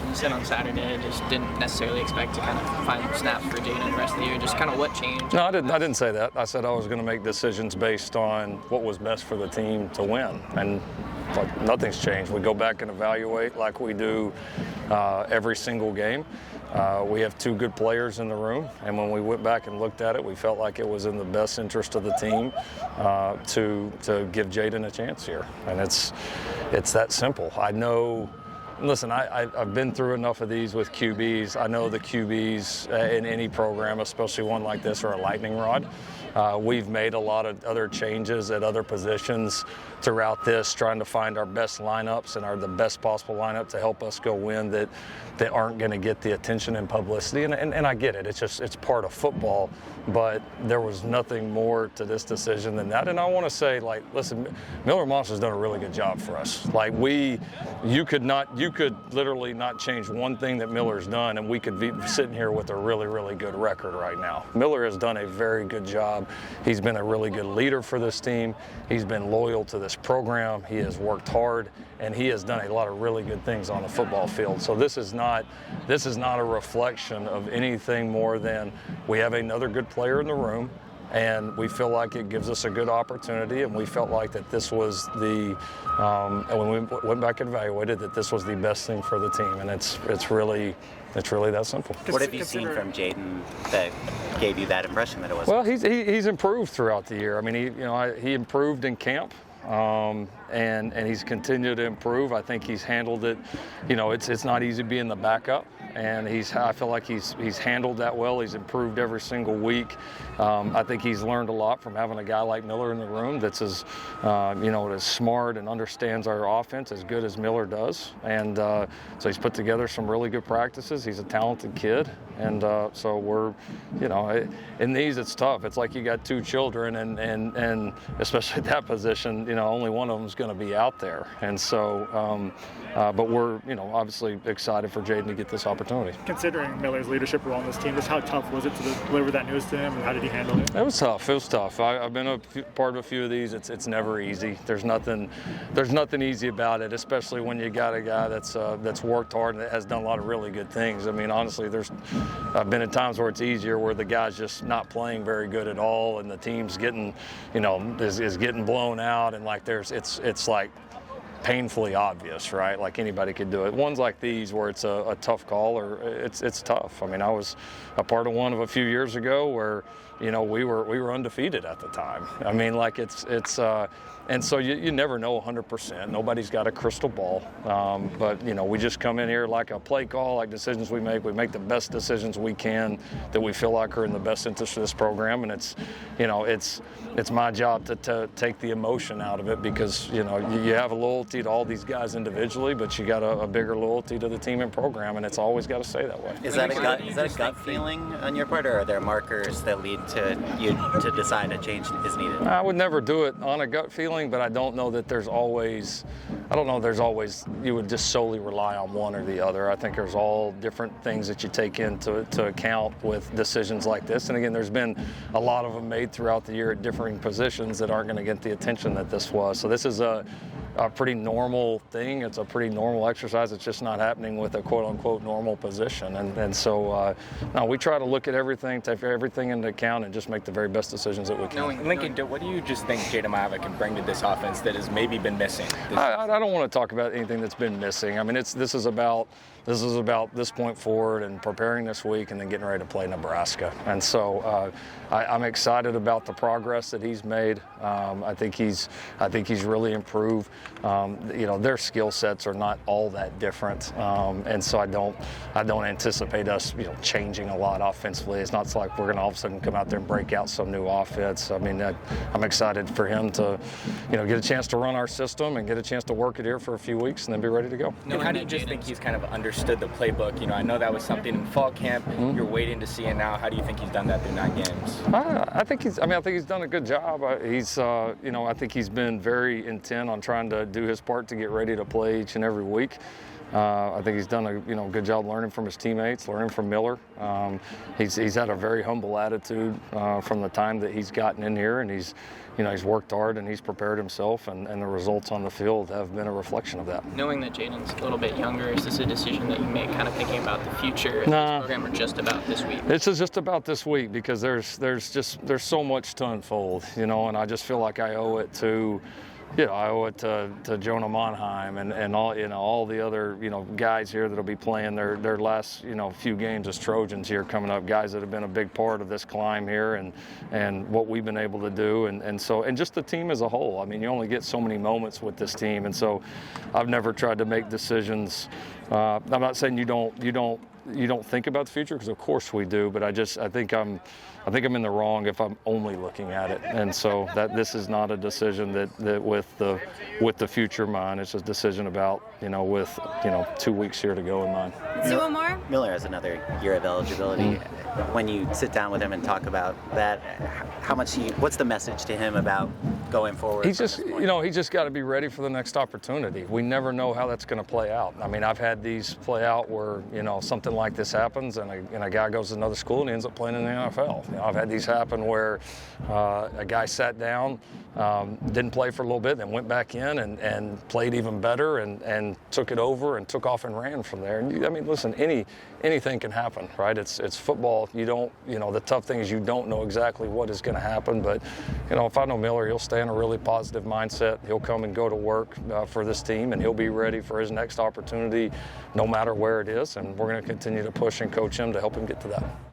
you said on Saturday, just didn't necessarily expect to kind of find snaps for Jaden the rest of the year. Just kind of what changed? No, I didn't say that. I said I was going to make decisions based on what was best for the team to win, and like nothing's changed. We go back and evaluate like we do every single game. We have two good players in the room, and when we went back and looked at it, we felt like it was in the best interest of the team to give Jaden a chance here, and it's that simple. I know. Listen, I've been through enough of these with QBs. I know the QBs in any program, especially one like this, are a lightning rod. We've made a lot of other changes at other positions throughout this, trying to find our best lineups and the best possible lineup to help us go win that aren't going to get the attention and publicity. And I get it. It's part of football, but there was nothing more to this decision than that. And I want to say, like, listen, Miller Monster's done a really good job for us. Like you could literally not change one thing that Miller's done, and we could be sitting here with a really, really good record right now. Miller has done a very good job. He's been a really good leader for this team. He's been loyal to this program. He has worked hard, and he has done a lot of really good things on the football field. So this is not a reflection of anything more than we have another good player in the room, and we feel like it gives us a good opportunity, and we felt like that this was and when we went back and evaluated, that this was the best thing for the team, and it's really that simple. What have you seen from Jaden that gave you that impression that it was? Well, he's improved throughout the year. I mean, he improved in camp. And he's continued to improve. I think he's handled it. It's not easy being the backup, and I feel like he's handled that well. He's improved every single week. I think he's learned a lot from having a guy like Miller in the room that's as smart and understands our offense as good as Miller does. And so he's put together some really good practices. He's a talented kid, and so we're, in these it's tough. It's like you got two children, and especially at that position, only one of them is going to be out there. And so, but we're, obviously excited for Jaden to get this opportunity. Considering Miller's leadership role on this team, just how tough was it to deliver that news to him, and how did he handle it? It was tough. I've been part of a few of these. It's never easy. There's nothing easy about it, especially when you got a guy that's worked hard and that has done a lot of really good things. I mean, honestly, I've been at times where it's easier, where the guy's just not playing very good at all, and the team's getting, is getting blown out, and like it's like painfully obvious, right? Like anybody could do it. Ones like these where it's a tough call, or it's tough. I mean, I was a part of one of a few years ago where we were undefeated at the time. I mean, like and so you never know 100%. Nobody's got a crystal ball, but we just come in here like a play call, like decisions we make the best decisions we can that we feel like are in the best interest of this program, and it's my job to take the emotion out of it, because you have a loyalty to all these guys individually, but you got a bigger loyalty to the team and program, and it's always got to stay that way. Is that a gut feeling on your part, or are there markers that lead to you to decide a change is needed? I would never do it on a gut feeling, but I don't know that there's always you would just solely rely on one or the other. I think there's all different things that you take into account with decisions like this. And again, there's been a lot of them made throughout the year at differing positions that aren't going to get the attention that this was. So this is a pretty normal thing. It's a pretty normal exercise. It's just not happening with a quote-unquote normal position. And so we try to look at everything, take everything into account, and just make the very best decisions that we can. Lincoln, what do you just think Jaden Mavick can bring to this offense that has maybe been missing? I don't want to talk about anything that's been missing. I mean, this is about this point forward and preparing this week and then getting ready to play Nebraska. And so I'm excited about the progress that he's made. I think he's really improved. Their skill sets are not all that different, and so I don't anticipate us changing a lot offensively. It's not like we're going to all of a sudden come out there and break out some new offense. I mean, I'm excited for him to get a chance to run our system and get a chance to work it here for a few weeks and then be ready to go. And how do you just think he's kind of understood the playbook? I know that was something in fall camp. Mm-hmm. You're waiting to see it now. How do you think he's done that through 9 games? I think he's done a good job. I think he's been very intent on trying to do his part to get ready to play each and every week. I think he's done a good job learning from his teammates, learning from Miller. He's had a very humble attitude from the time that he's gotten in here, and he's worked hard and he's prepared himself, and the results on the field have been a reflection of that. Knowing that Jaden's a little bit younger, is this a decision that you make kind of thinking about the future of this program, or just about this week? This is just about this week, because there's so much to unfold, and I just feel like I owe it to Jonah Monheim and all the other guys here that'll be playing their last few games as Trojans here coming up, guys that have been a big part of this climb here and what we've been able to do, and just the team as a whole. I mean, you only get so many moments with this team, and so I've never tried to make decisions. I'm not saying you don't think about the future, because of course we do, but I think I'm in the wrong if I'm only looking at it, and so that this is not a decision that with the future in mind. It's a decision about with 2 weeks here to go in mind. One more. Miller has another year of eligibility. When you sit down with him and talk about that, what's the message to him about going forward? He's just got to be ready for the next opportunity. We never know how that's going to play out. I mean, I've had these play out where something like this happens and a guy goes to another school and he ends up playing in the NFL. I've had these happen where a guy sat down, didn't play for a little bit, then went back in and played even better and took it over and took off and ran from there. And I mean, listen, anything can happen, right? It's football. The tough thing is you don't know exactly what is going to happen. But if I know Miller, he'll stay in a really positive mindset. He'll come and go to work for this team, and he'll be ready for his next opportunity, no matter where it is. And we're going to continue to push and coach him to help him get to that.